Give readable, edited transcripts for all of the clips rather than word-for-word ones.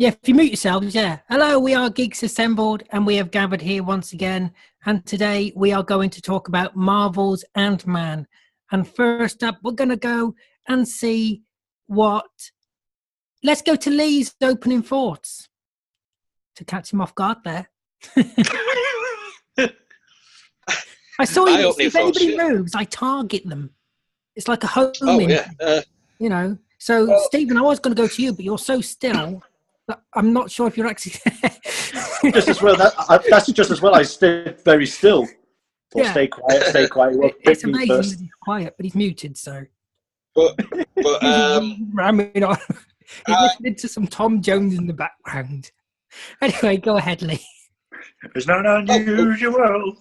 Yeah, if you mute yourselves, yeah. Hello, we are Geeks Assembled, and we have gathered here once again. And today we are going to talk about Marvel's Ant-Man. And first up, we're going to go and see what... Let's go to Lee's opening thoughts. To catch him off guard there. I saw you. If anybody moves, I target them. It's like a homing. Oh, yeah. You know. So, Stephen, I was going to go to you, but you're so still... I'm not sure if you're actually just as well. That's just as well. I stayed very still. Or yeah. Stay quiet. Stay quiet. Well, it's amazing that he's quiet, but he's muted. So, but ramming on. He's listening to some Tom Jones in the background. Anyway, go ahead, Lee. It's not unusual.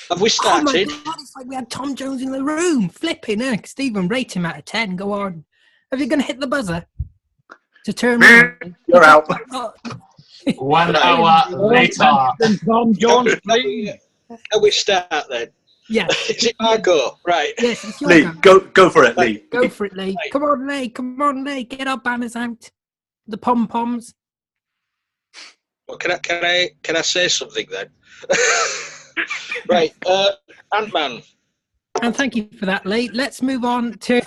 Have we started? Oh my God, it's like we had Tom Jones in the room. Flipping heck. Stephen, rate him out of 10. Go on. Are you going to hit the buzzer? To turn around. You're out. 1 hour later. Tom Jones, please. Can we start then? Yeah. Is it my go? Right. Yes, it's your Lee, go for it, Lee. Go for it, Lee. Come on, Lee. Come on, Lee. Get our banners out. The pom-poms. Well, can I say something then? Right. Ant-Man. And thank you for that, Lee. Let's move on to...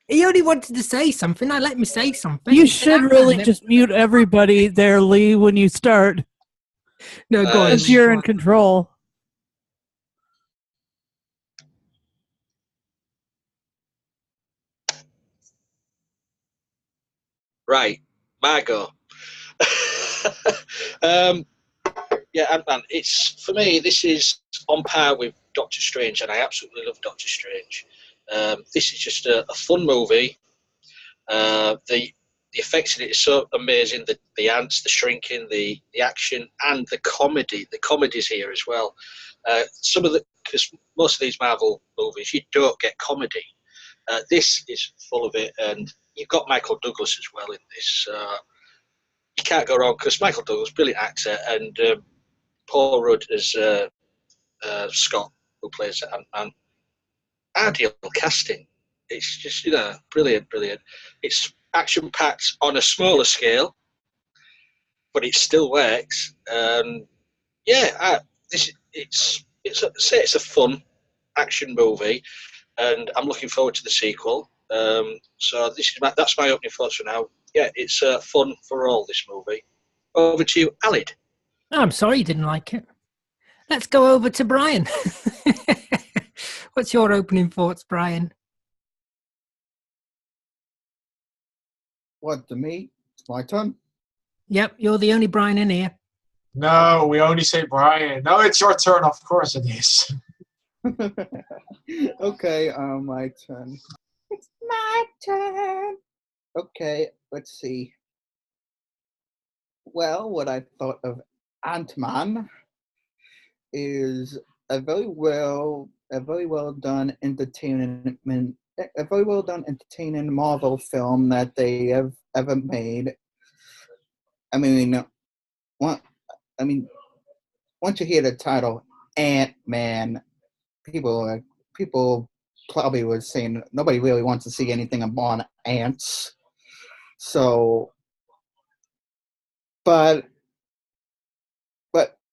He only wanted to say something. I let me say something. You should really just mute everybody there, Lee, when you start. No, go on. Because you're in control. Right. My go. Yeah, Ant-Man. It's, for me, this is on par with Doctor Strange, and I absolutely love Doctor Strange. This is just a fun movie. The effects in it is so amazing. The ants, the shrinking, the action, and the comedy. The comedy's here as well. Because most of these Marvel movies, you don't get comedy. This is full of it, and you've got Michael Douglas as well in this. You can't go wrong because Michael Douglas, brilliant actor, and Paul Rudd as Scott, who plays Ant-Man. Ideal casting. It's just, brilliant. It's action-packed on a smaller scale, but it still works. It's a fun action movie, and I'm looking forward to the sequel. So that's my opening thoughts for now. Yeah, it's fun for all, this movie. Over to you, Alid. Oh, I'm sorry you didn't like it. Let's go over to Brian. What's your opening thoughts, Brian? What, to me? It's my turn? Yep, you're the only Brian in here. No, we only say Brian. No, it's your turn. Of course it is. Okay, my turn. It's my turn. Okay, let's see. Well, what I thought of Ant-Man is a very well done entertainment, a very well done entertaining Marvel film that they have ever made. I mean, once you hear the title Ant-Man, people probably were saying nobody really wants to see anything about ants. So, but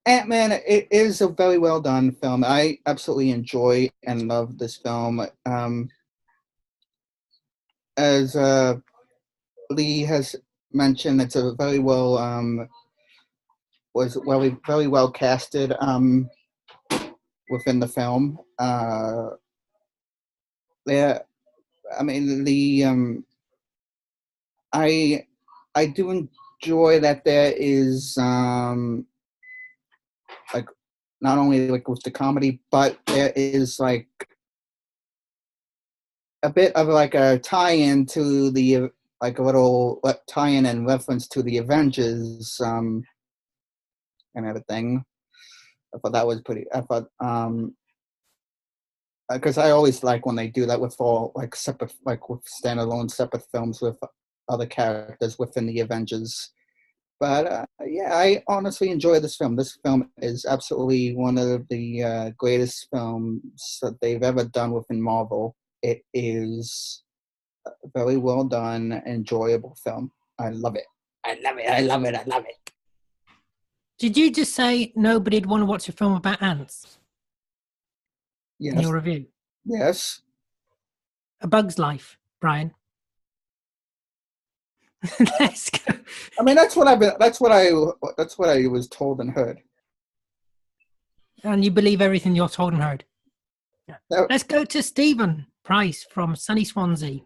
Ant-Man, it is a very well done film. I absolutely enjoy and love this film. As Lee has mentioned, it's a very well very well casted within the film. I do enjoy that there is like not only like with the comedy, but there is like a bit of like a tie-in to the like a little tie-in and reference to the Avengers and everything. I thought that was pretty. I thought because I always like when they do that with all like separate, like with standalone separate films with other characters within the Avengers. But yeah, I honestly enjoy this film. This film is absolutely one of the greatest films that they've ever done within Marvel. It is a very well done, enjoyable film. I love it. I love it. I love it. I love it. Did you just say nobody'd want to watch a film about ants in Yes. your review? Yes. A Bug's Life, Brian. Let's go. I mean, that's what I've been. That's what I was told and heard. And you believe everything you're told and heard. Now, Let's go to Stephen Price from sunny Swansea.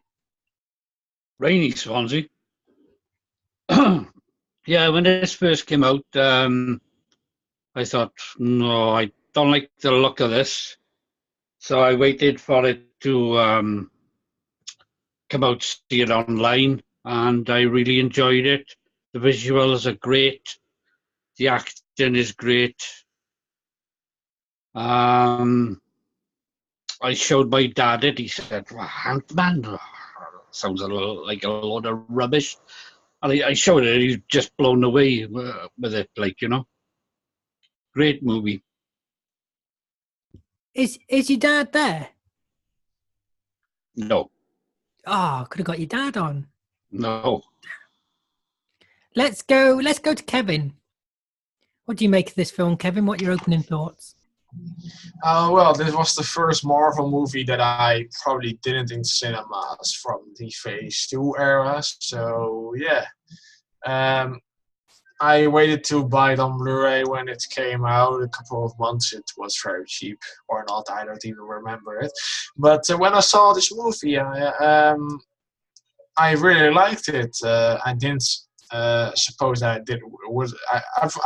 Rainy Swansea. Yeah, when this first came out, I thought, no, I don't like the look of this. So I waited for it to come out, see it online, and I really enjoyed it. The visuals are great. The acting is great. I showed my dad it. He said, well, Ant-Man sounds like a load of rubbish. And I showed it. He was just blown away with it, like, you know. Great movie. Is your dad there? No, Oh, could have got your dad on. no. Let's go to Kevin. What do you make of this film, Kevin? What are your opening thoughts? Well, this was the first Marvel movie that I probably didn't in cinemas from the Phase 2 era. So, yeah. I waited to buy it on Blu-ray when it came out a couple of months. It was very cheap, or not, I don't even remember it. But when I saw this movie, I really liked it. I didn't suppose that I did.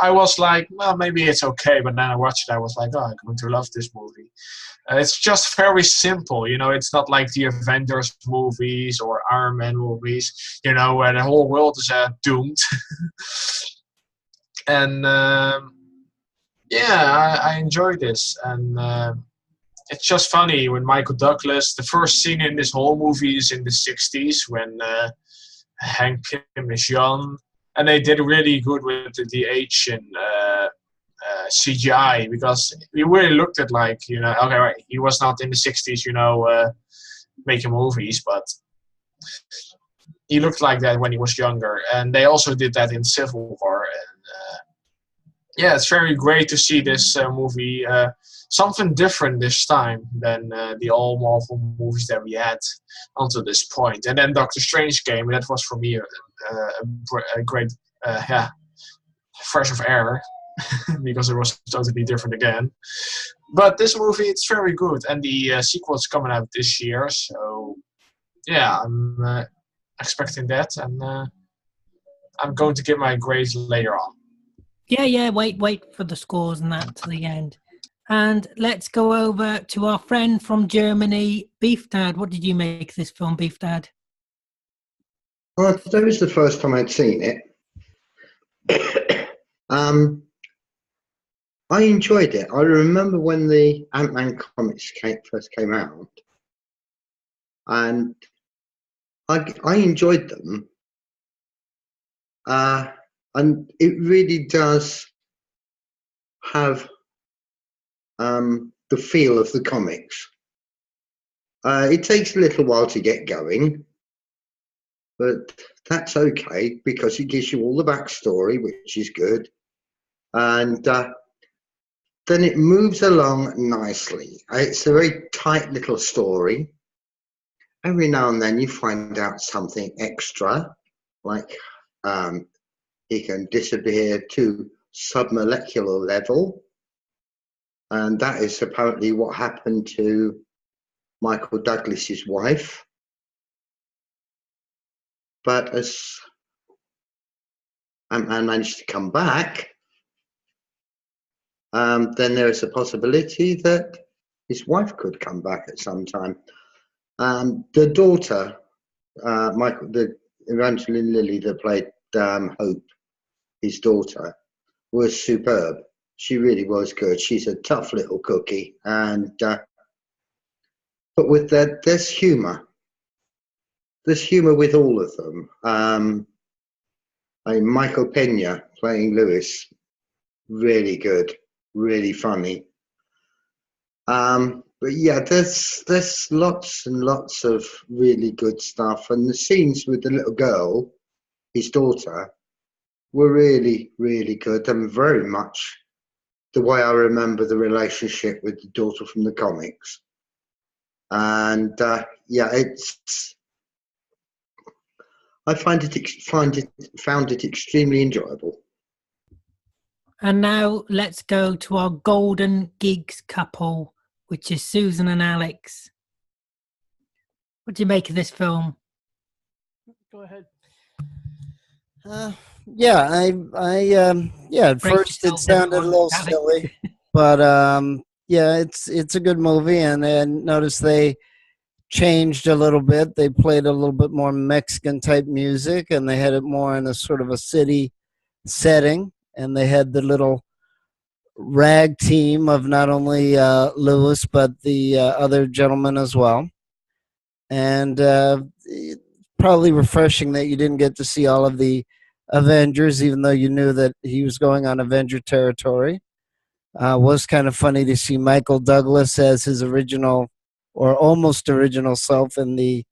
I was like, well, maybe it's okay. But then I watched it. I was like, oh, I'm going to love this movie. It's just very simple, you know. It's not like the Avengers movies or Iron Man movies, you know, where the whole world is doomed. And yeah, I enjoyed this. And it's just funny when Michael Douglas, the first scene in this whole movie is in the 60s when Hank Pym is young. And they did really good with the age and CGI, because we really looked at, like, you know, okay, right, he was not in the 60s, you know, making movies, but he looked like that when he was younger. And they also did that in Civil War. And yeah, it's very great to see this movie. Something different this time than the all Marvel movies that we had until this point. And then Doctor Strange came, and that was for me a great, fresh of air, because it was totally different again. But this movie, it's very good, and the sequel is coming out this year. So yeah, I'm expecting that, and I'm going to give my grades later on. Yeah, wait for the scores and that to the end. And let's go over to our friend from Germany, Beef Dad. What did you make of this film, Beef Dad? Well, that was the first time I'd seen it. I enjoyed it. I remember when the Ant-Man comics first came out, and I enjoyed them. And it really does have the feel of the comics. It takes a little while to get going, but that's okay, because it gives you all the backstory, which is good. And then it moves along nicely. It's a very tight little story. Every now and then you find out something extra, like he can disappear to submolecular level. And that is apparently what happened to Michael Douglas's wife. But as Ant-Man managed to come back, then there is a possibility that his wife could come back at some time. The daughter, the Evangeline Lilly that played Hope, his daughter, was superb. She really was good. She's a tough little cookie, and but with that, there's humour. There's humour with all of them. Michael Pena playing Lewis, really good, really funny. But yeah, there's lots and lots of really good stuff, and the scenes with the little girl, his daughter, were really, really good, and very much the way I remember the relationship with the daughter from the comics. And yeah, it's I found it extremely enjoyable. And now let's go to our golden gigs couple, which is Susan and Alex. What do you make of this film? Go ahead. Yeah, at Brace first it yourself, sounded a everyone. little Alex. silly, but yeah, it's a good movie, and notice they changed a little bit. They played a little bit more Mexican type music, and they had it more in a sort of a city setting, and they had the little rag team of not only Lewis but the other gentleman as well, and probably refreshing that you didn't get to see all of the Avengers, even though you knew that he was going on Avenger territory. Was kind of funny to see Michael Douglas as his original or almost original self in the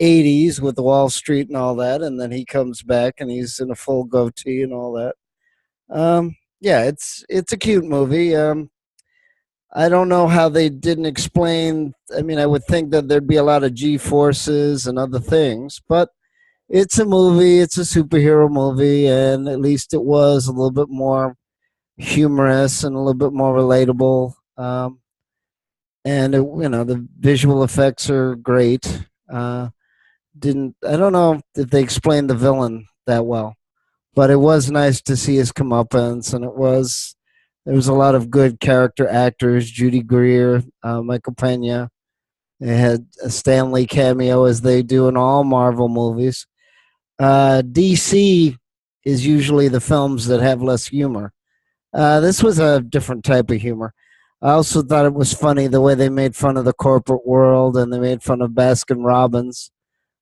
80s with Wall Street and all that, and then he comes back and he's in a full goatee and all that. Yeah, it's a cute movie. I don't know how they didn't explain. I mean, I would think that there'd be a lot of G forces and other things, but it's a movie. It's a superhero movie, and at least it was a little bit more humorous and a little bit more relatable. And the visual effects are great. Didn't I don't know if they explained the villain that well, but it was nice to see his comeuppance, and there was a lot of good character actors: Judy Greer, Michael Pena. They had a Stanley cameo as they do in all Marvel movies. DC is usually the films that have less humor. This was a different type of humor. I also thought it was funny the way they made fun of the corporate world and they made fun of Baskin Robbins.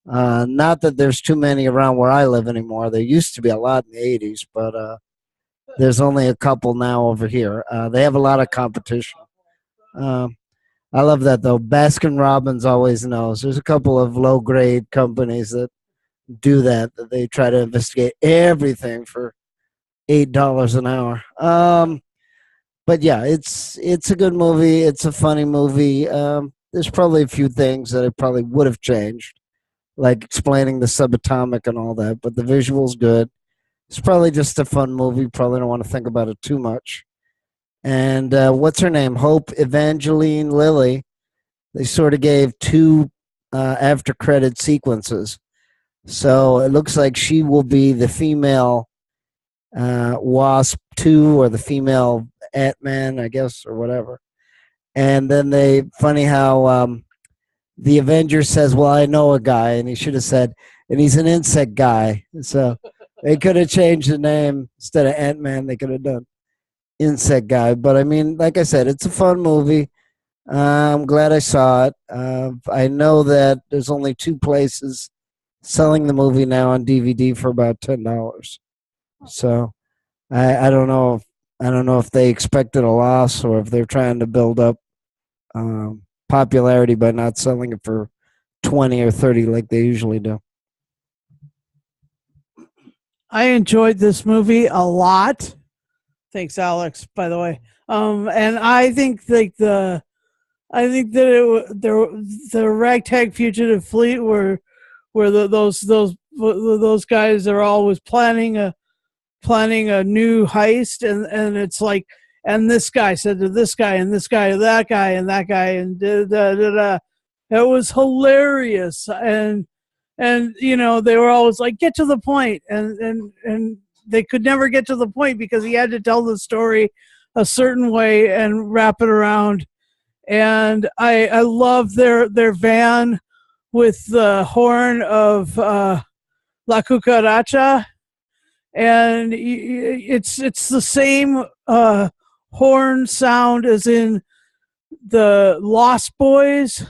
Not that there's too many around where I live anymore. There used to be a lot in the 80s, but there's only a couple now over here. They have a lot of competition. I love that, though. Baskin Robbins always knows. There's a couple of low grade companies that do that they try to investigate everything for $8 an hour. But yeah, it's a good movie. It's a funny movie. There's probably a few things that I probably would have changed, like explaining the subatomic and all that. But the visual's good. It's probably just a fun movie. Probably don't want to think about it too much. And what's her name? Hope Evangeline Lilly. They sort of gave two after credit sequences. So it looks like she will be the female Wasp 2 or the female Ant-Man, I guess, or whatever. And then funny how the Avenger says, well, I know a guy, and he should have said, and he's an insect guy. So they could have changed the name instead of Ant-Man. They could have done insect guy. But I mean, like I said, it's a fun movie. I'm glad I saw it. I know that there's only two places selling the movie now on DVD for about $10. So I don't know if they expected a loss or if they're trying to build up popularity by not selling it for 20 or 30 like they usually do. I enjoyed this movie a lot. Thanks, Alex, by the way. And I think that the ragtag fugitive fleet were those guys are always planning a new heist, and it's like, and this guy said to this guy and this guy to that guy and that guy and da, da, da, da. It was hilarious, and they were always like, get to the point, and they could never get to the point because he had to tell the story a certain way and wrap it around. And I love their van with the horn of La Cucaracha, and it's the same horn sound as in the Lost Boys.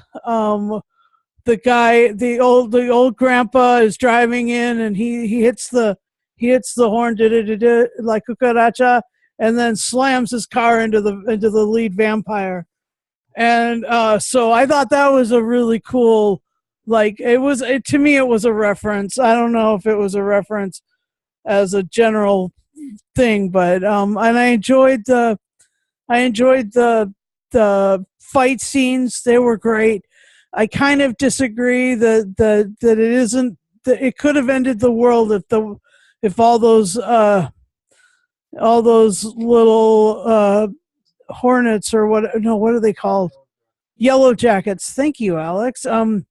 The old grandpa is driving in, and he hits the horn, like cucaracha, and then slams his car into the lead vampire. And so I thought that was a really cool, like to me it was a reference. I don't know if it was a reference as a general thing, but and I enjoyed the fight scenes. They were great. I kind of disagree that it isn't that it could have ended the world if all those little hornets or what are they called? Yellowjackets. Thank you, Alex. All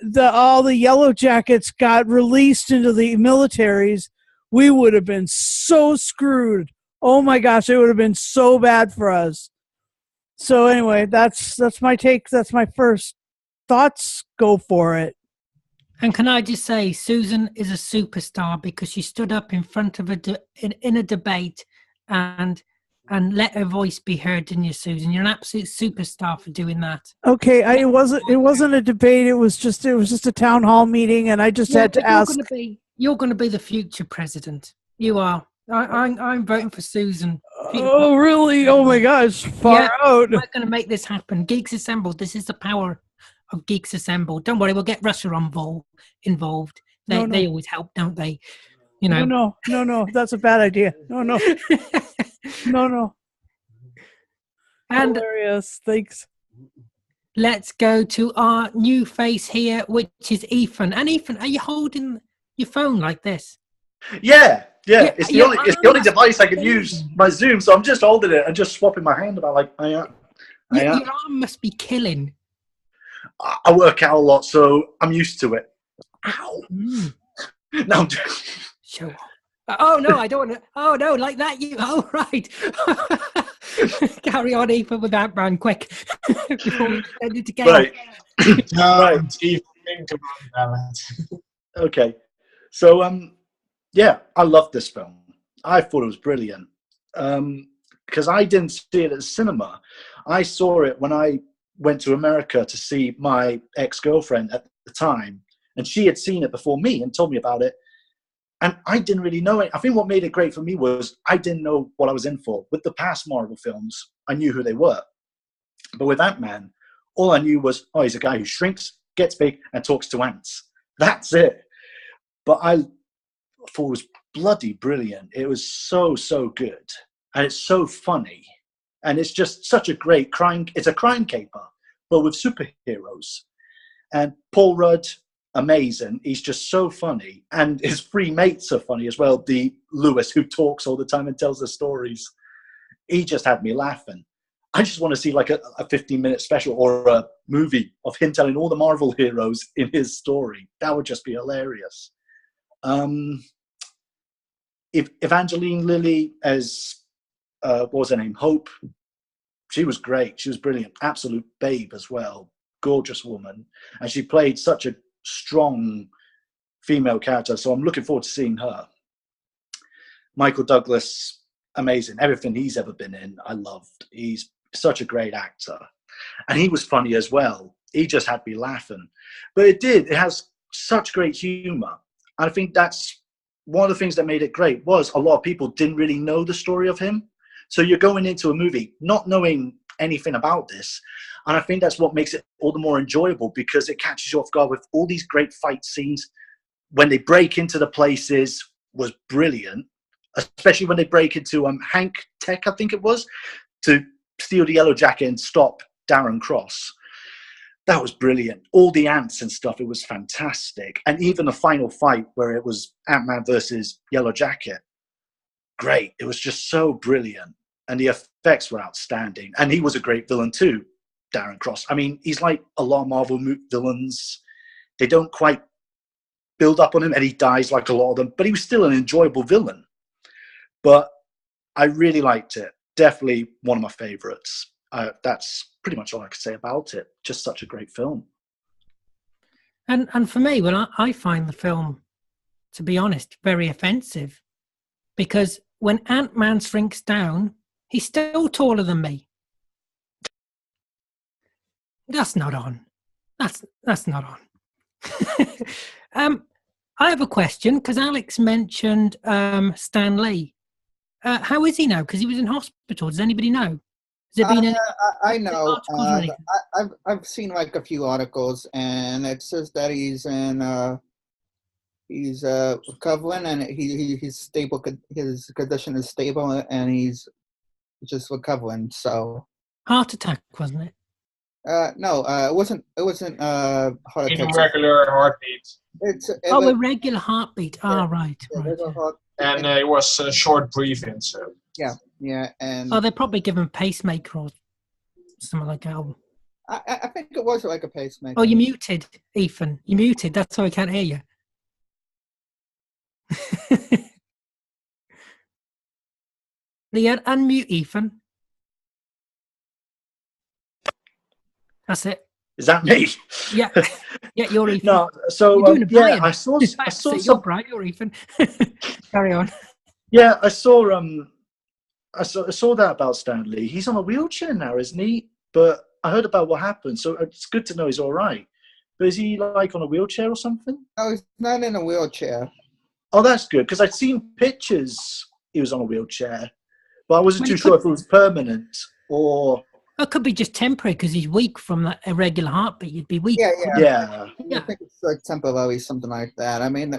the Yellowjackets got released into the militaries. We would have been so screwed. Oh my gosh, it would have been so bad for us. So anyway, that's my take. That's my first thoughts. Go for it. And can I just say, Susan is a superstar because she stood up in front of in a debate and let her voice be heard, didn't you, Susan? You're an absolute superstar for doing that. Okay, it wasn't a debate. It was just a town hall meeting, and I just had to ask. You're going to be the future president. You are. I'm voting for Susan. Oh really? Oh my gosh! Far out. We're going to make this happen. Geeks Assembled. This is the power of Geeks Assembled. Don't worry, we'll get Russia involved. They always help, don't they? You know. No. That's a bad idea. No. No. And hilarious. Thanks. Let's go to our new face here, which is Ethan. And Ethan, are you holding your phone like this? Yeah. It's the only device I can use my Zoom, so I'm just holding it and just swapping my hand about like I am. Your arm must be killing. I work out a lot, so I'm used to it. Ow! No. Sure. Oh no, I don't want to. Oh no, like that. Oh right. Carry on, Ethan, with that brand quick before we send it to Gail. Right. Right. Think about that. Okay. So yeah, I loved this film. I thought it was brilliant. Because I didn't see it at the cinema. I saw it when I went to America to see my ex-girlfriend at the time, and she had seen it before me and told me about it. And I didn't really know it. I think what made it great for me was I didn't know what I was in for. With the past Marvel films, I knew who they were. But with Ant-Man, all I knew was, oh, he's a guy who shrinks, gets big, and talks to ants. That's it. But I thought it was bloody brilliant. It was so good. And it's so funny. And it's just such a great crime. It's a crime caper, but with superheroes. And Paul Rudd, amazing. He's just so funny. And his three mates are funny as well. The Lewis, who talks all the time and tells the stories. He just had me laughing. I just want to see like a 15-minute special or a movie of him telling all the Marvel heroes in his story. That would just be hilarious. If Evangeline Lilly as, what was her name? Hope. She was great. She was brilliant. Absolute babe as well. Gorgeous woman. And she played such a strong female character. So I'm looking forward to seeing her. Michael Douglas, amazing. Everything he's ever been in, I loved. He's such a great actor. And he was funny as well. He just had me laughing. But it has such great humor. And I think that's one of the things that made it great was a lot of people didn't really know the story of him. So you're going into a movie not knowing anything about this. And I think that's what makes it all the more enjoyable because it catches you off guard with all these great fight scenes. When they break into the places was brilliant, especially when they break into Hank Tech, I think it was, to steal the Yellowjacket and stop Darren Cross. That was brilliant. All the ants and stuff, it was fantastic. And even the final fight where it was Ant-Man versus Yellowjacket, great. It was just so brilliant. And the effects were outstanding. And he was a great villain too, Darren Cross. I mean, he's like a lot of Marvel villains. They don't quite build up on him and he dies like a lot of them, but he was still an enjoyable villain. But I really liked it. Definitely one of my favorites. That's pretty much all I could say about it. Just such a great film. And for me, well, I find the film, to be honest, very offensive. Because when Ant-Man shrinks down, he's still taller than me. That's not on. That's not on. I have a question, because Alex mentioned Stan Lee. How is he now? Because he was in hospital. Does anybody know? Has there been any I know. articles or anything? I've seen like a few articles, and it says that he's recovering, and he's stable. His condition is stable, and he's just recovering. So Heart attack, wasn't it? no, it wasn't. It wasn't heart attack. Irregular heartbeat. Oh, irregular heartbeat. Ah, right. There's a heart. And it was a short breathing, so. Yeah, and Oh, they probably give him pacemaker or something like that. I think it was like a pacemaker. Oh, you muted, Ethan. You muted. That's why I can't hear you. Leah, unmute Ethan. That's it. Is that me? Yeah, yeah, you're Ethan. No, so You're doing a yeah, Brian. I saw You're some. Brian. You're Ethan. Carry on. Yeah, I saw that about Stanley. He's on a wheelchair now, isn't he? But I heard about what happened, so it's good to know he's all right. But is he like on a wheelchair or something? No, he's not in a wheelchair. Oh, that's good, because I'd seen pictures he was on a wheelchair, but I wasn't too sure if it was permanent or. It could be just temporary because he's weak from that irregular heartbeat. You'd be weak. Yeah. I think it's like temporary, something like that. I mean,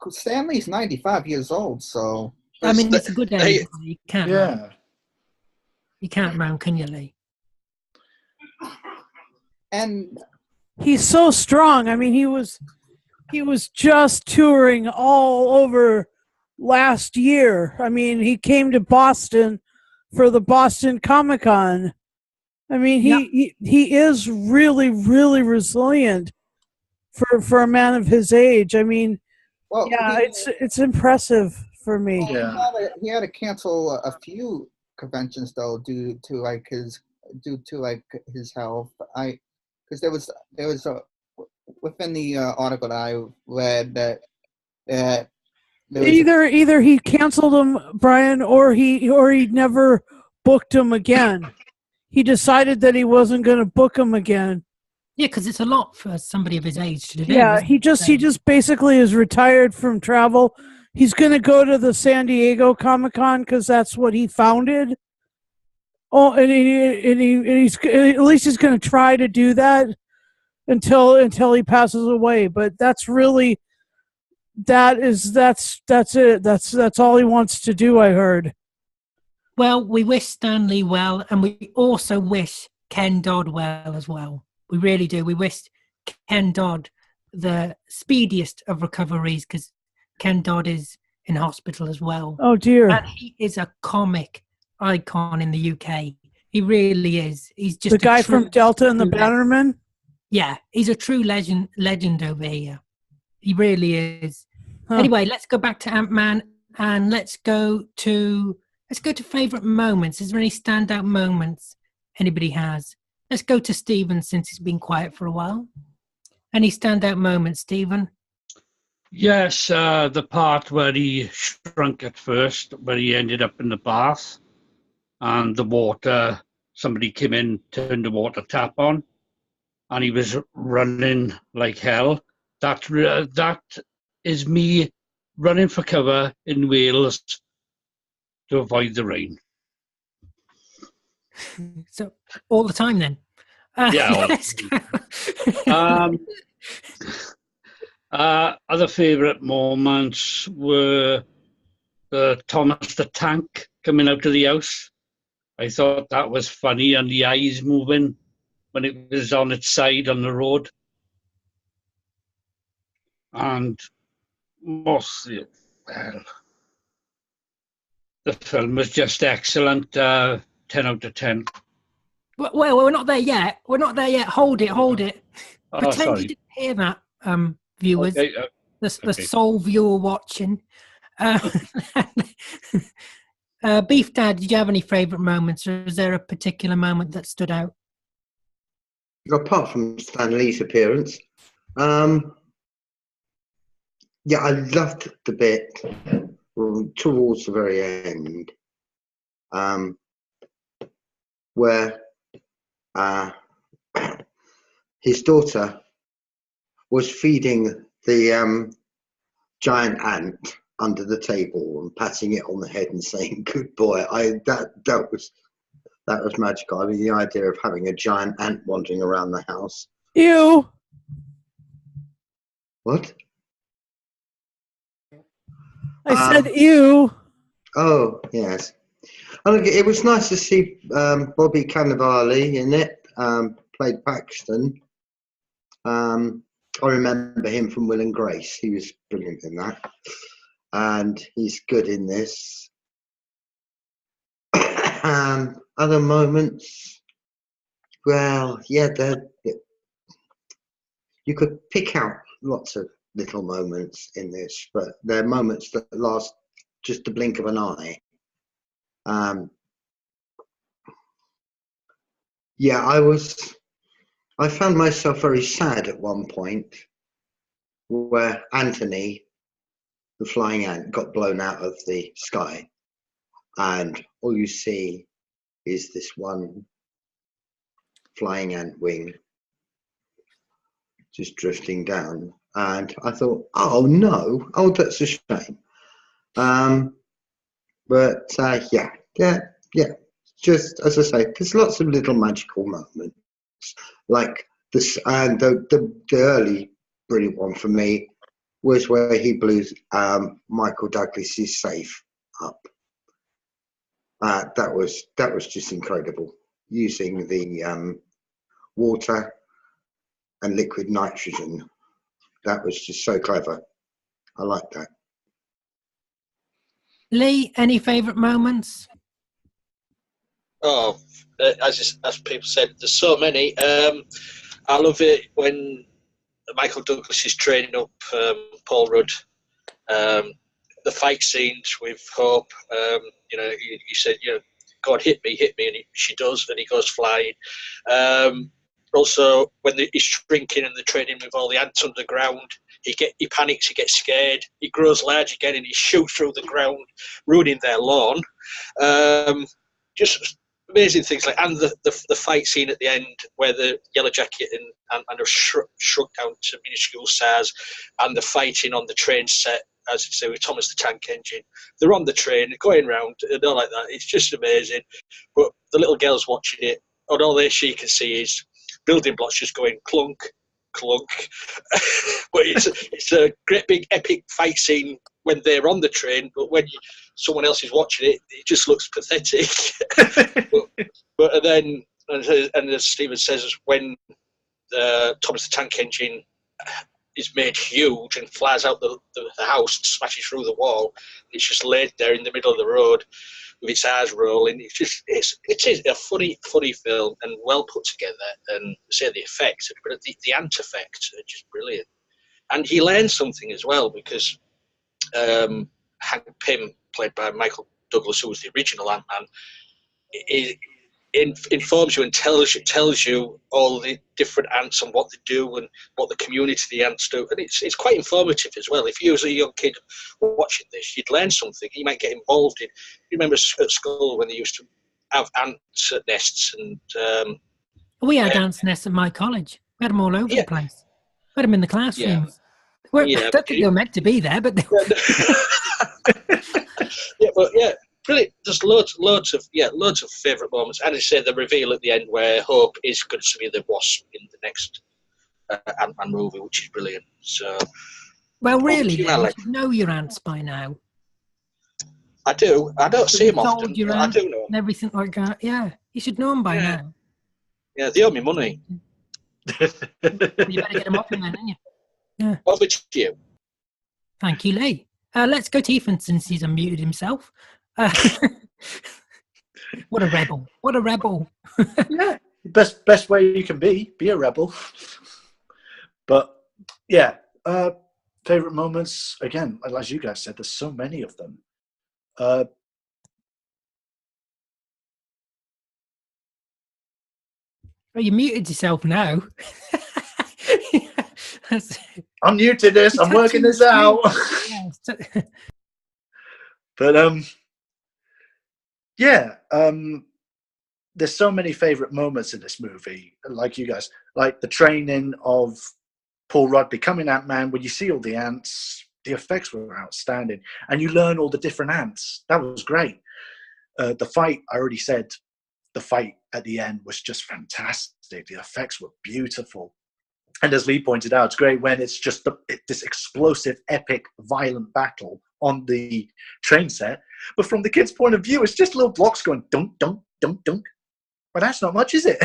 Stanley's 95 years old, so. I mean, it's a good age. You can't. Yeah. You can't moan, can you, Lee? And he's so strong. I mean, he was just touring all over last year. I mean, he came to Boston for the Boston Comic-Con. I mean, he is really, really resilient for a man of his age. I mean, well, it's impressive for me. He had to cancel a few conventions though due to his health. Because there was within the article that I read that either he canceled them, Brian, or he never booked them again. He decided that he wasn't going to book them again. Yeah, because it's a lot for somebody of his age to do. Yeah, he just basically is retired from travel. He's going to go to the San Diego Comic-Con because that's what he founded. Oh, and he's at least he's going to try to do that until he passes away. But that's really that's it. That's all he wants to do. I heard. Well, we wish Stanley well, and we also wish Ken Dodd well as well. We really do. We wish Ken Dodd the speediest of recoveries because Ken Dodd is in hospital as well. Oh dear! And he is a comic icon in the UK. He really is. He's just the guy from Delta and the Bannermen. Yeah, he's a true legend over here. He really is. Huh. Anyway, let's go back to Ant-Man and let's go to favorite moments. Is there any standout moments anybody has? Let's go to Stephen since he's been quiet for a while. Any standout moments, Stephen? Yes, the part where he shrunk at first, where he ended up in the bath, and the water, somebody came in, turned the water tap on, and he was running like hell. That is me running for cover in Wales to avoid the rain. So all the time then? Yeah. Other favourite moments were Thomas the Tank coming out of the house. I thought that was funny, and the eyes moving when it was on its side on the road. And mostly, well, the film was just excellent. 10 out of 10. Well, we're not there yet. We're not there yet. Hold it. Pretend sorry. you didn't hear that, viewers. Okay, the sole viewer watching. Beef Dad, did you have any favourite moments, or is there a particular moment that stood out? Apart from Stan Lee's appearance, yeah, I loved the bit towards the very end, where his daughter was feeding the giant ant under the table and patting it on the head and saying "good boy." That was magical. I mean, the idea of having a giant ant wandering around the house. Ew. What? I said ew. Oh yes. And look, it was nice to see Bobby Cannavale in it. Played Paxton. I remember him from Will and Grace. He was brilliant in that, and he's good in this. Other moments, well, yeah, you could pick out lots of little moments in this, but they're moments that last just the blink of an eye. Yeah, I found myself very sad at one point where Anthony, the flying ant, got blown out of the sky, and all you see is this one flying ant wing just drifting down. And I thought, oh no, oh, that's a shame. Yeah. Just as I say, there's lots of little magical moments, like this, and the early brilliant one for me was where he blew Michael Douglas's safe up. That was just incredible, using the water and liquid nitrogen. That was just so clever. I like that. Lee, any favourite moments? Oh, as people said, there's so many. I love it when Michael Douglas is training up Paul Rudd. The fight scenes with Hope. He said, "Go on, hit me," and she does, and he goes flying. Also, when he's shrinking and they're training with all the ants underground, he panics, he gets scared, he grows large again, and he shoots through the ground, ruining their lawn. Just amazing things and the fight scene at the end where the Yellowjacket and are shrunk down to minuscule size, and the fighting on the train set, as you say, with Thomas the Tank Engine. They're on the train, going round, and all like that. It's just amazing. But the little girl's watching it, and all she can see is building blocks just going clunk, clunk. But it's a great big epic fight scene when they're on the train, but when someone else is watching it, it just looks pathetic. but then, and as Stephen says, when Thomas the Tank Engine is made huge and flies out the house and smashes through the wall, it's just laid there in the middle of the road with its eyes rolling. It's a funny film and well put together, and say the effects, but the ant effects are just brilliant. And he learns something as well, because Hank Pym, played by Michael Douglas, who was the original Ant-Man, informs you and tells you all the different ants and what they do and what the community of the ants do, and it's quite informative as well. If you as a young kid watching this, you'd learn something. You might get involved in. You remember at school when they used to have ants at nests, and We had ants nests at my college. We had them all over the place. We had them in the classrooms. I don't think they were meant to be there, but they were. Brilliant. There's loads of favourite moments. And I say the reveal at the end where Hope is going to be the Wasp in the next Ant-Man movie, which is brilliant. So, well, really, you know your ants by now. I do. I don't see them often. Your I do know them. And everything like that. Yeah, you should know them by now. Yeah, they owe me money. You better get them off him then, didn't you? Yeah. Over to you. Thank you, Lee. Let's go to Ethan since he's unmuted himself. What a rebel! What a rebel! Yeah, best way you can be a rebel. But yeah, favorite moments again, as you guys said, there's so many of them. Well, you muted yourself now. I'm new to this. I'm working this out. But there's so many favorite moments in this movie. Like you guys, like the training of Paul Rudd becoming Ant-Man. When you see all the ants, the effects were outstanding, and you learn all the different ants. That was great. The fight, I already said, the fight at the end was just fantastic. The effects were beautiful. And as Lee pointed out, it's great when it's just this explosive, epic, violent battle on the train set. But from the kid's point of view, it's just little blocks going dunk, dunk, dunk, dunk. Well, that's not much, is it?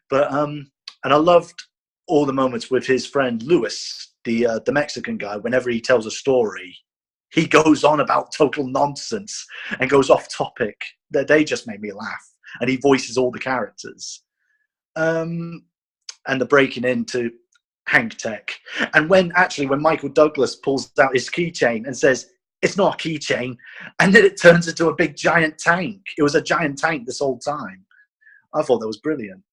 But and I loved all the moments with his friend Lewis, the Mexican guy. Whenever he tells a story, he goes on about total nonsense and goes off topic. They just made me laugh. And he voices all the characters. And the breaking into Hank Tech. And when Michael Douglas pulls out his keychain and says, it's not a keychain, and then it turns into a big giant tank. It was a giant tank this whole time. I thought that was brilliant.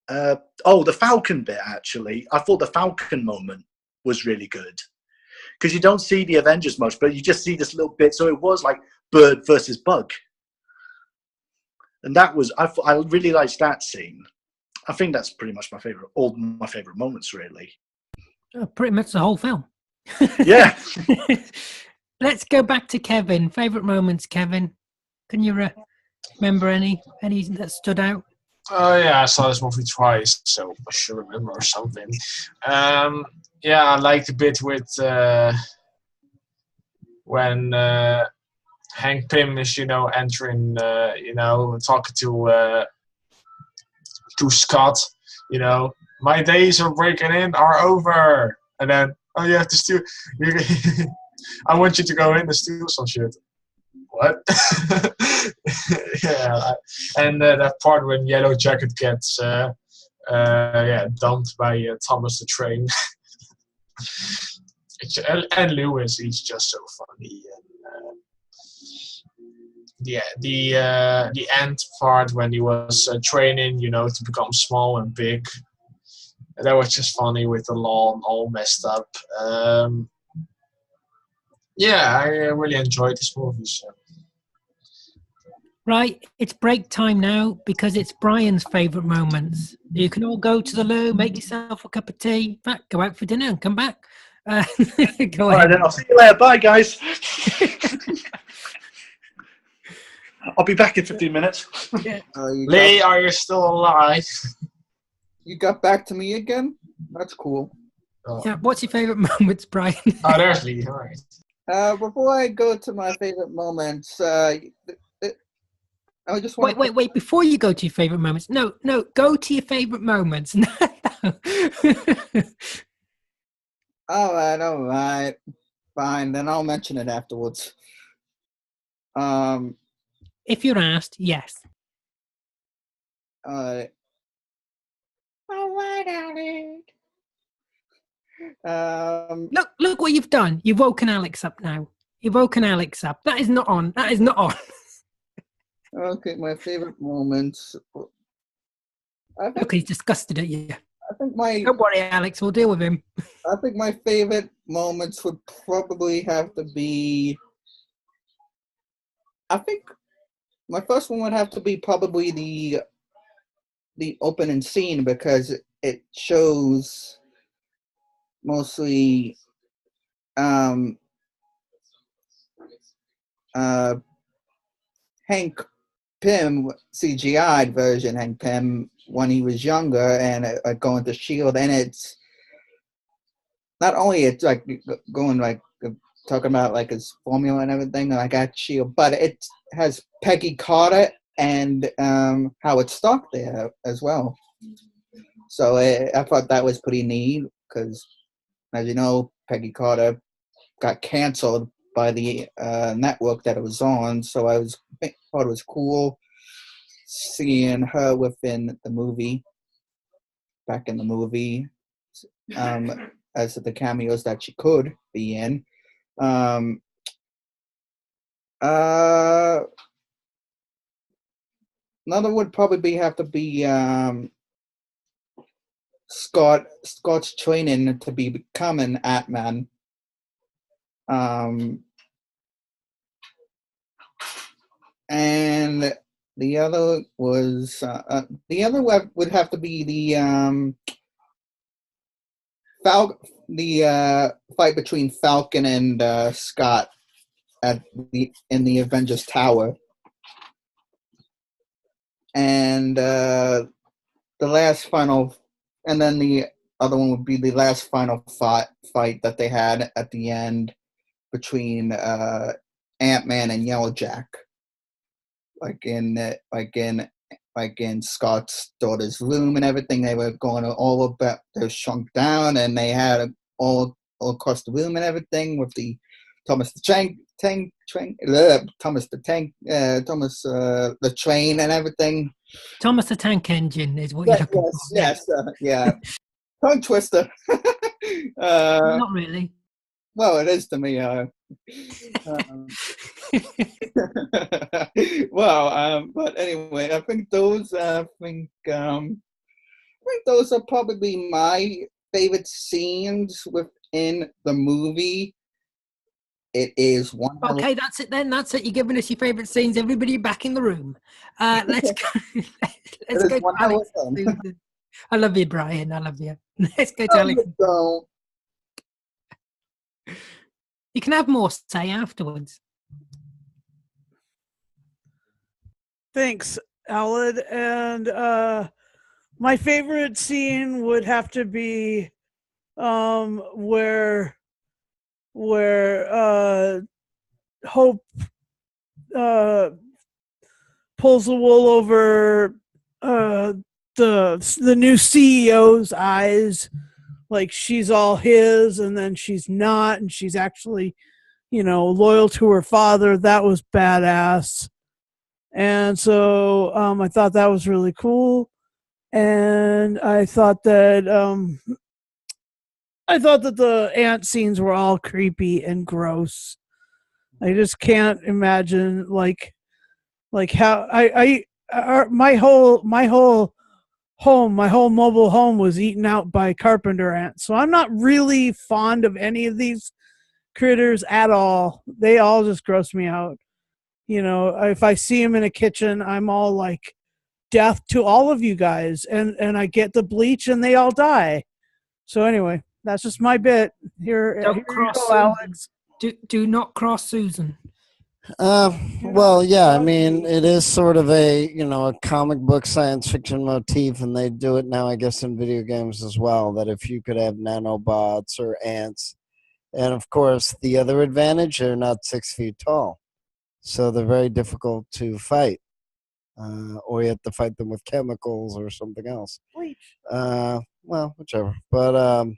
The Falcon bit, actually. I thought the Falcon moment was really good. Because you don't see the Avengers much, but you just see this little bit. So it was like bird versus bug. And that was, I really liked that scene. I think that's pretty much all my favorite moments, really. Pretty much the whole film. Yeah. Let's go back to Kevin. Favorite moments, Kevin. Can you remember any that stood out? Oh yeah, I saw this movie twice, so I should remember something. Yeah, I liked the bit with when Hank Pym is, entering, talking to Scott, my days of breaking in are over. And then, oh, you have to steal. I want you to go in and steal some shit. What? Yeah. And that part when Yellowjacket gets dumped by Thomas the Train. And Lewis, he's just so funny. And the end part when he was training, to become small and big. That was just funny with the lawn all messed up. I really enjoyed this movie. So. Right, it's break time now because it's Brian's favourite moments. You can all go to the loo, make yourself a cup of tea, in fact, go out for dinner and come back. Go ahead. All right, then I'll see you later. Bye, guys. I'll be back in 15 minutes. Yeah. Lee, are you still alive? You got back to me again? That's cool. Oh. Yeah, what's your favourite moments, Brian? Oh, there's Lee. All right. Before I go to my favorite moments, I just want wait. Before you go to your favourite moments, no, go to your favourite moments. All right. Fine, then I'll mention it afterwards. If you're asked, yes. All right, Alex. Look what you've done. You've woken Alex up now. You've woken Alex up. That is not on. Okay, my favorite moments. Look, he's disgusted at you. I think Don't worry, Alex. We'll deal with him. I think my favorite moments would probably have to be. I think my first one would have to be probably the opening scene because it shows mostly Hank Pym CGI'd version Hank Pym when he was younger and going to S.H.I.E.L.D. and it's not only it's like going like talking about like his formula and everything like at S.H.I.E.L.D., but it has Peggy Carter and Howard Stark there as well. So I thought that was pretty neat because, as you know, Peggy Carter got canceled by the network that it was on. So I thought it was cool seeing her within the movie, back in the movie, as the cameos that she could be in. Another would probably have to be Scott's training to become an Ant-Man. And the other was would have to be the the fight between Falcon and Scott in the Avengers Tower, and the last final, and then the other one would be the last final fight that they had at the end between Ant-Man and Yellowjack, like in Scott's daughter's room and everything. They were going all about, they were shrunk down, and they had all across the room and everything with the Thomas the train and everything. Thomas the Tank Engine is what you're looking for. Yes, yeah. Tongue twister. Not really. Well, it is to me. But anyway, I think those are probably my favorite scenes within the movie. It is one. Okay, that's it then. That's it. You're giving us your favorite scenes. Everybody back in the room. Let's go. Let's go to Alex. I love you, Brian. I love you. Let's go to Alex. You can have more say afterwards. Thanks, Aled. And my favorite scene would have to be where Hope pulls the wool over the new CEO's eyes, like she's all his, and then she's not, and she's actually, loyal to her father. That was badass. And so I thought that was really cool. And I thought that the ant scenes were all creepy and gross. I just can't imagine like how my whole mobile home was eaten out by carpenter ants. So I'm not really fond of any of these critters at all. They all just gross me out. If I see them in a kitchen, I'm all like, death to all of you guys, and I get the bleach and they all die. So anyway, that's just my bit. Here you go, Alex. Do not cross Susan. Well, yeah, I mean, it is sort of a comic book science fiction motif, and they do it now, I guess, in video games as well, that if you could have nanobots or ants, and of course, the other advantage, they're not 6 feet tall, so they're very difficult to fight, or you have to fight them with chemicals or something else. Bleach. Well, whichever. But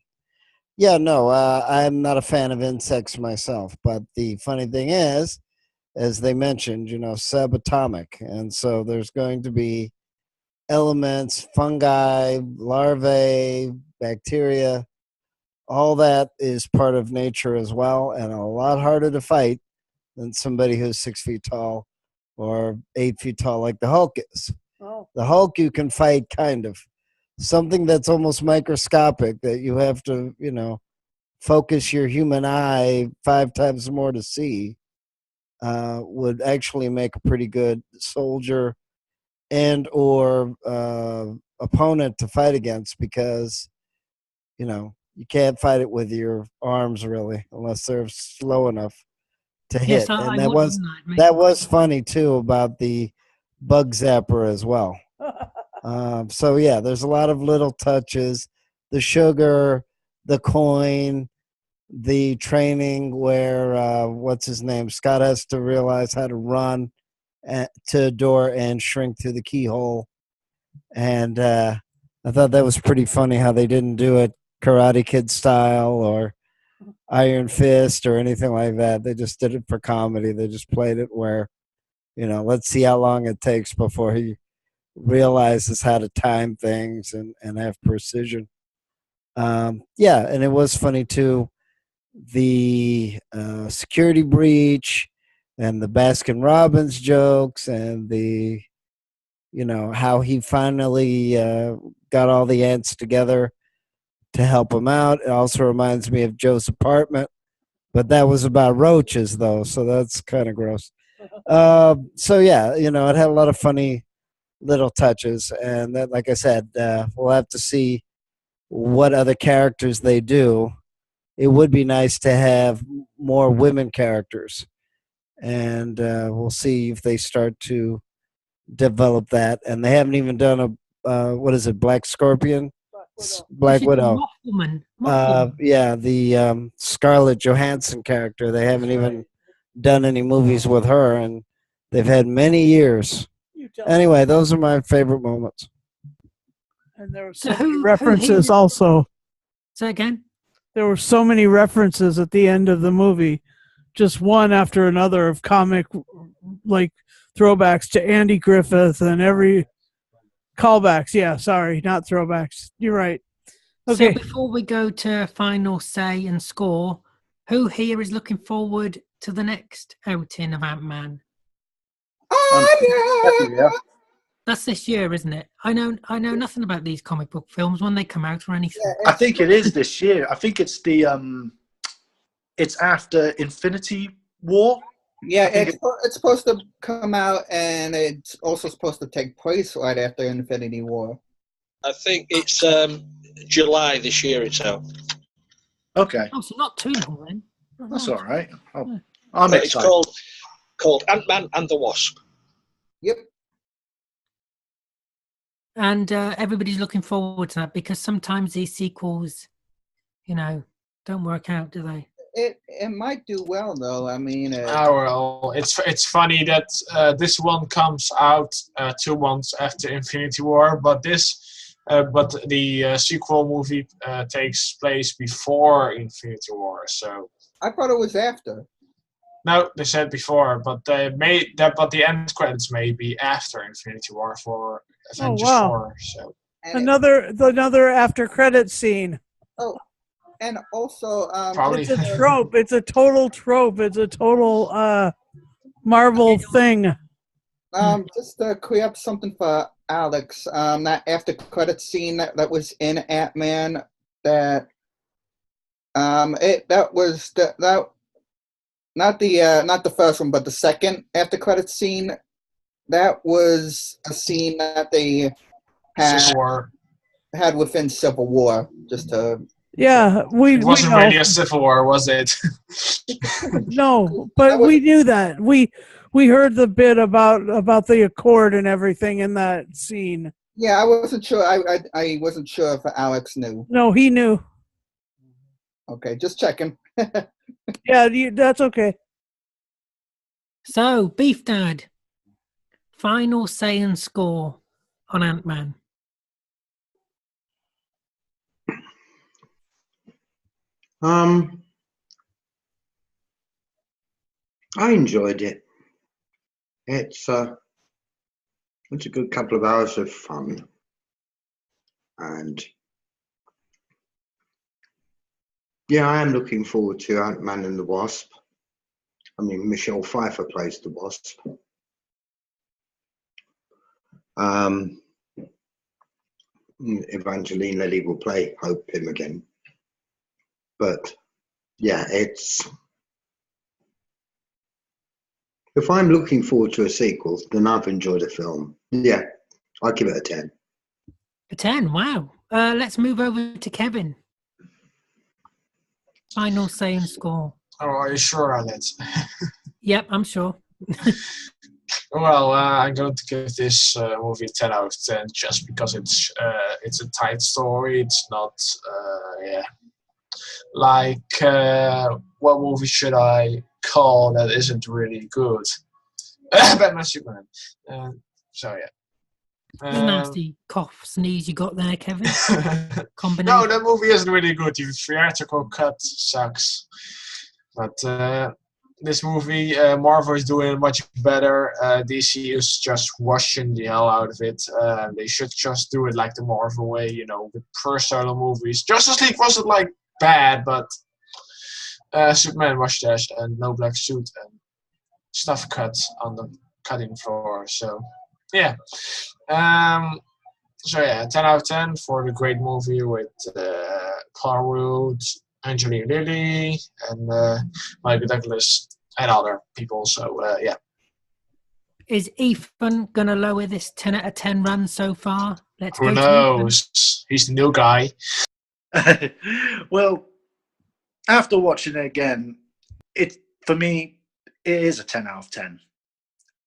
yeah, no, I'm not a fan of insects myself, but the funny thing is, as they mentioned, subatomic. And so there's going to be elements, fungi, larvae, bacteria, all that is part of nature as well, and a lot harder to fight than somebody who's 6 feet tall or 8 feet tall like the Hulk is. Oh. The Hulk you can fight kind of. Something that's almost microscopic that you have to, focus your human eye 5 times more to see. Would actually make a pretty good soldier and or opponent to fight against, because you can't fight it with your arms really unless they're slow enough to hit. Yes, and that was funny too about the bug zapper as well. So yeah, there's a lot of little touches. The sugar, the coin, the training where what's his name, Scott has to realize how to run to a door and shrink through the keyhole, and I thought that was pretty funny how they didn't do it Karate Kid style or Iron Fist or anything like that. They just did it for comedy. They just played it where let's see how long it takes before he realizes how to time things and have precision. Yeah, and it was funny too, the security breach and the Baskin Robbins jokes and the how he finally got all the ants together to help him out. It also reminds me of Joe's apartment, but that was about roaches though, so that's kind of gross. So yeah, it had a lot of funny little touches, and that, like I said, we'll have to see what other characters they do it would be nice to have more women characters, and we'll see if they start to develop that. And they haven't even done a what is it, Black Scorpion, Black She's a Widow. Mothwoman. Mothwoman. Yeah, the Scarlett Johansson character. They haven't even done any movies with her, and they've had many years. Anyway, those are my favorite moments. And there were So so many who references here- also. Say again. There were so many references at the end of the movie, just one after another of comic like throwbacks to Andy Griffith and every callbacks. Yeah, sorry, not throwbacks. You're right. Okay. So before we go to final say and score, who here is looking forward to the next outing of Ant-Man? Yeah. That's this year, isn't it? I know nothing about these comic book films when they come out or anything. I think it is this year. I think it's the it's after Infinity War. Yeah, I think it's supposed to come out, and it's also supposed to take place right after Infinity War. I think it's July this year it's out. Okay, Oh, so not too long then. that's all right. Yeah. I'm But it's excited. called Ant-Man and the Wasp. Yep. And everybody's looking forward to that because sometimes these sequels, don't work out, do they? It might do well though. I mean, Well, it's funny that this one comes out 2 months after Infinity War, but the sequel movie takes place before Infinity War. So I thought it was after. no, they said before, but the end credits may be after Infinity War for Avengers wow. 4. So And Another after credit scene. and also, Probably. It's a trope. It's a total trope. It's a total Marvel thing. just to clear up something for Alex, that after credit scene that was in Ant-Man, that was not the first one, but the second after credit scene. That was a scene that they Civil War. had within Civil War. Just to Yeah, It wasn't know. really a Civil War, was it? No, but we knew that. We heard the bit about the Accord and everything in that scene. Yeah, I wasn't sure. I wasn't sure if Alex knew. No, he knew. Okay, just checking. Yeah, that's okay. So, Beef Dad, final say and score on Ant-Man. I enjoyed it. It's a good couple of hours of fun, and yeah, I am looking forward to Ant-Man and the Wasp. I mean, Michelle Pfeiffer plays the Wasp. Evangeline Lilly will play Hank Pym again, but yeah, if I'm looking forward to a sequel, then I've enjoyed the film. Yeah, I'll give it a 10. A 10, wow. Let's move over to Kevin. Final say and score. Oh, are you sure on it? Yep, I'm sure. Well, I'm going to give this movie 10 out of 10 just because it's a tight story. It's not, what movie should I call that isn't really good? Batman Superman. So yeah. It's a nasty cough sneeze you got there, Kevin. No, Combination. that movie isn't really good. The theatrical cut sucks. But this movie, Marvel is doing much better. DC is just washing the hell out of it. They should just do it like the Marvel way, with per solo movies. Justice League wasn't bad, but Superman mustache and no black suit and stuff cut on the cutting floor. So yeah. 10 out of 10 for the great movie with Paul Rudd, Angelina Lilly, and Michael Douglas and other people. So yeah. Is Ethan going to lower this 10 out of 10 run so far? Who knows? He's the new guy. Well, After watching it again, for me, it is a 10 out of 10.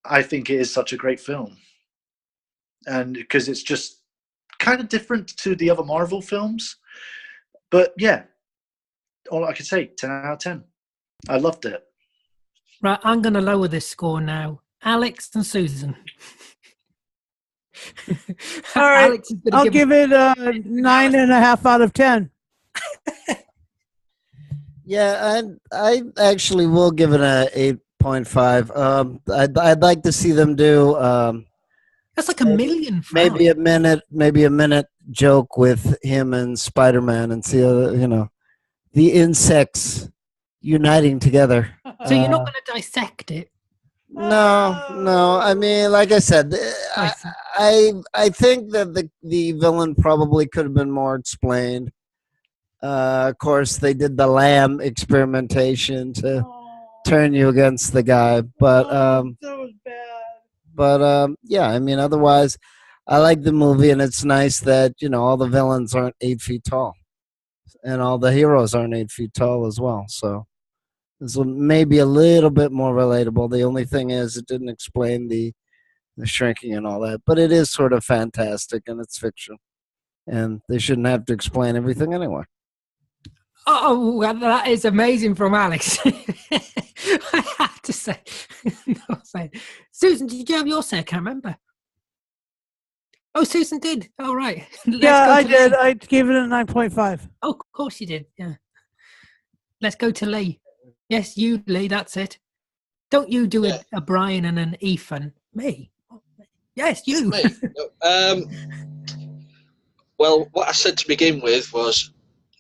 I think it is such a great film. And because it's just kind of different to the other Marvel films. But yeah, all I could say, 10 out of 10. I loved it. Right, I'm going to lower this score now. Alex and Susan. All right, Alex is gonna I'll give it a 9.5 out of 10. Yeah, I actually will give it a 8.5. I'd like to see them do That's like a million. Maybe a minute joke with him and Spider-Man and see the insects uniting together. So you're not going to dissect it? No. I mean, like I said, I think that the villain probably could have been more explained. Of course, they did the lamb experimentation to turn you against the guy, but that was bad. yeah, I mean, otherwise, I like the movie, and it's nice that all the villains aren't 8 feet tall, and all the heroes aren't 8 feet tall as well. So it's maybe a little bit more relatable. The only thing is, it didn't explain the shrinking and all that, but it is sort of fantastic, and it's fiction, and they shouldn't have to explain everything anyway. Oh, well, that is amazing from Alex. I have to say. Susan, did you have your say? I can't remember. Oh, Susan did. Oh, right. Yeah, I did. I gave it a 9.5. Oh, of course you did. Yeah. Let's go to Lee. Yes, you, Lee. That's it. Don't you do a Brian and an Ethan. Me. Yes, you. Me. Well, what I said to begin with was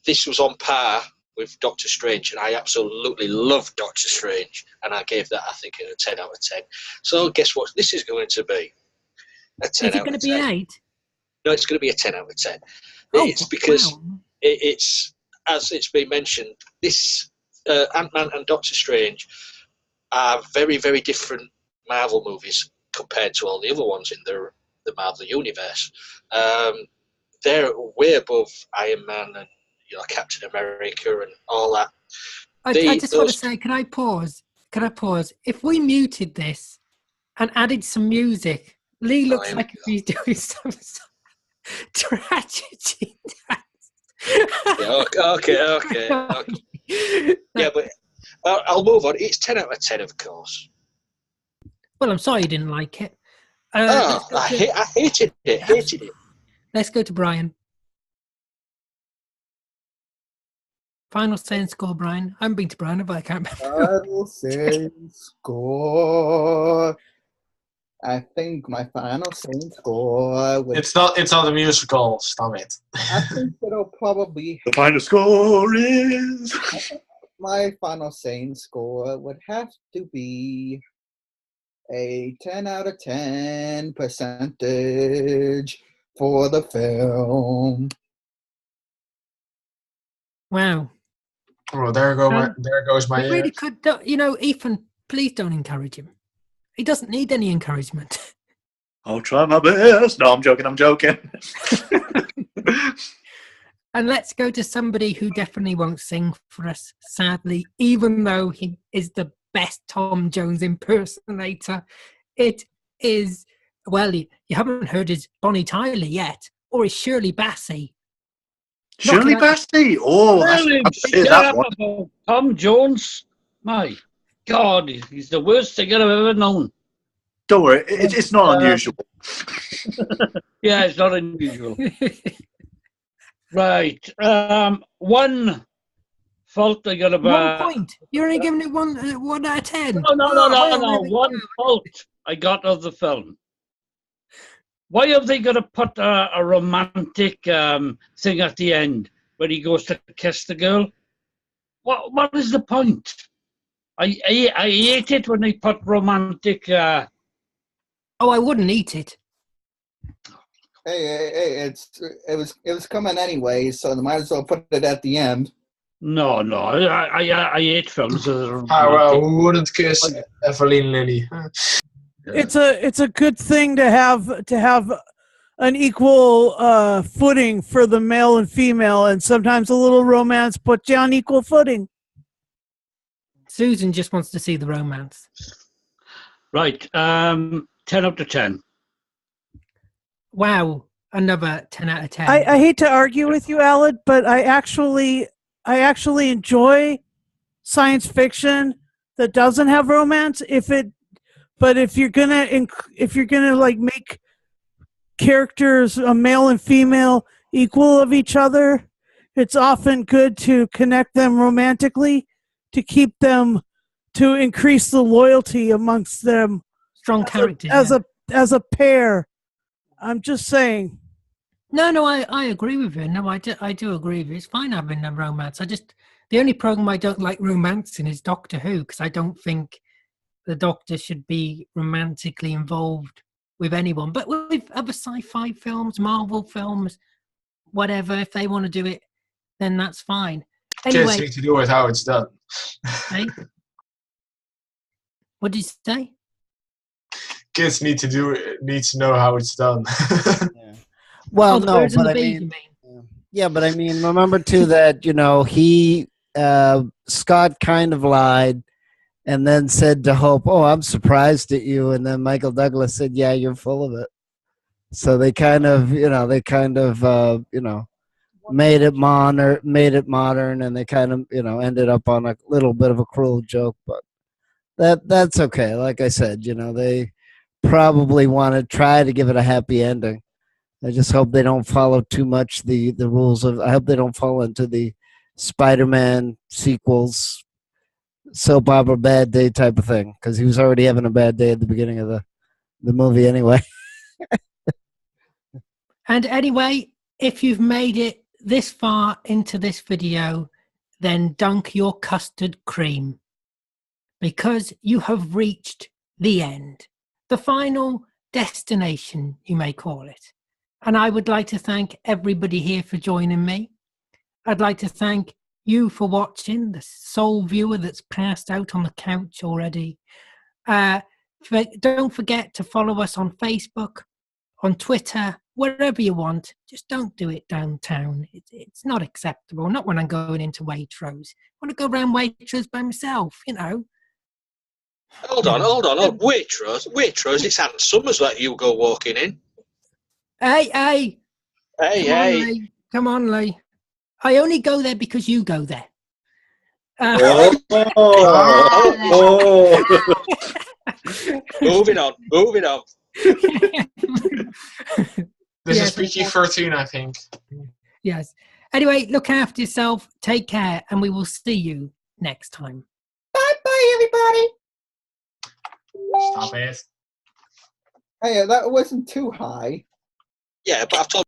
this was on par with Doctor Strange, and I absolutely love Doctor Strange, and I gave that, I think, a 10 out of 10. So guess what? This is going to be a 10 is it out of 10. Going to be an 8? No, it's going to be a 10 out of 10. Oh, it's because wow. it's, as it's been mentioned, this Ant-Man and Doctor Strange are very, very different Marvel movies compared to all the other ones in the Marvel universe. They're way above Iron Man and Captain America and all that. I just want to say, can I pause? If we muted this and added some music, Lee looks like if he's doing some tragedy dance. Okay. Yeah, but I'll move on. It's 10 out of 10, of course. Well, I'm sorry you didn't like it. I hated it. Let's go to Brian. Final say and score, Brian. I haven't been to Brian, but I can't remember. Final say and score. I think my final say and score. It's not a musical. Stop it. I think it'll probably. The final score is. My final say and score would have to be a 10 out of 10 percentage for the film. Wow. Oh, there goes my. It really could. Ethan, please don't encourage him. He doesn't need any encouragement. I'll try my best. No, I'm joking. And let's go to somebody who definitely won't sing for us, sadly, even though he is the best Tom Jones impersonator. It is, well, you haven't heard his Bonnie Tyler yet, or his Shirley Bassey. Shirley Bassey? Oh, that one. Tom Jones? My God, he's the worst singer I've ever known. Don't worry, it's not unusual. Yeah, it's not unusual. Right. One fault I got about. 1 point. You're only giving it 1 out of 10. No. One fault I got of the film. Why have they got to put a romantic thing at the end when he goes to kiss the girl? What is the point? I hate it when they put romantic. Oh, I wouldn't eat it. Hey, it was coming anyway, so they might as well put it at the end. No, I hate films. Who wouldn't kiss Evelyn Lilly? It's a good thing to have footing for the male and female, and sometimes a little romance puts you on equal footing. Susan just wants to see the romance. Right. 10 out of 10. Wow, another 10 out of 10. I hate to argue with you, Aled, but I actually enjoy science fiction that doesn't have romance. But if you're gonna like make characters, a male and female, equal of each other, it's often good to connect them romantically to keep them, to increase the loyalty amongst them. Strong characters. As a pair. I'm just saying. No, I agree with you. No, I do agree with you. It's fine having a romance. The only program I don't like romancing is Doctor Who, because I don't think the Doctor should be romantically involved with anyone. But with other sci-fi films, Marvel films, whatever, if they want to do it, then that's fine. Anyway, Kids need to do it how it's done. Hey? What did you say? Kids need to know how it's done. Yeah. Well, the no, birds and but the I bees, mean, you mean? yeah, but I mean, remember too that he Scott kind of lied, and then said to Hope, "Oh, I'm surprised at you," and then Michael Douglas said, "Yeah, you're full of it." So they kind of, made it modern, and they kind of, ended up on a little bit of a cruel joke, but that's okay. Like I said, they probably want to try to give it a happy ending. I just hope they don't follow too much the rules of. I hope they don't fall into the Spider-Man sequels, soap opera bad day type of thing, because he was already having a bad day at the beginning of the movie anyway. And anyway, if you've made it this far into this video, then dunk your custard cream, because you have reached the end, the final destination, you may call it. And I would like to thank everybody here for joining me. I'd like to thank you for watching, the sole viewer that's passed out on the couch already. Don't forget to follow us on Facebook, on Twitter, wherever you want. Just don't do it downtown. It's not acceptable. Not when I'm going into Waitrose. I want to go around Waitrose by myself, Hold on. Waitrose, it's Ann Summers that you go walking in. Hey. Hey. Come on, Lee. I only go there because you go there. Moving on. This is PG-13, I think. Yes. Anyway, look after yourself. Take care, and we will see you next time. Bye, everybody. Stop it. Hey, that wasn't too high. Yeah, but I've told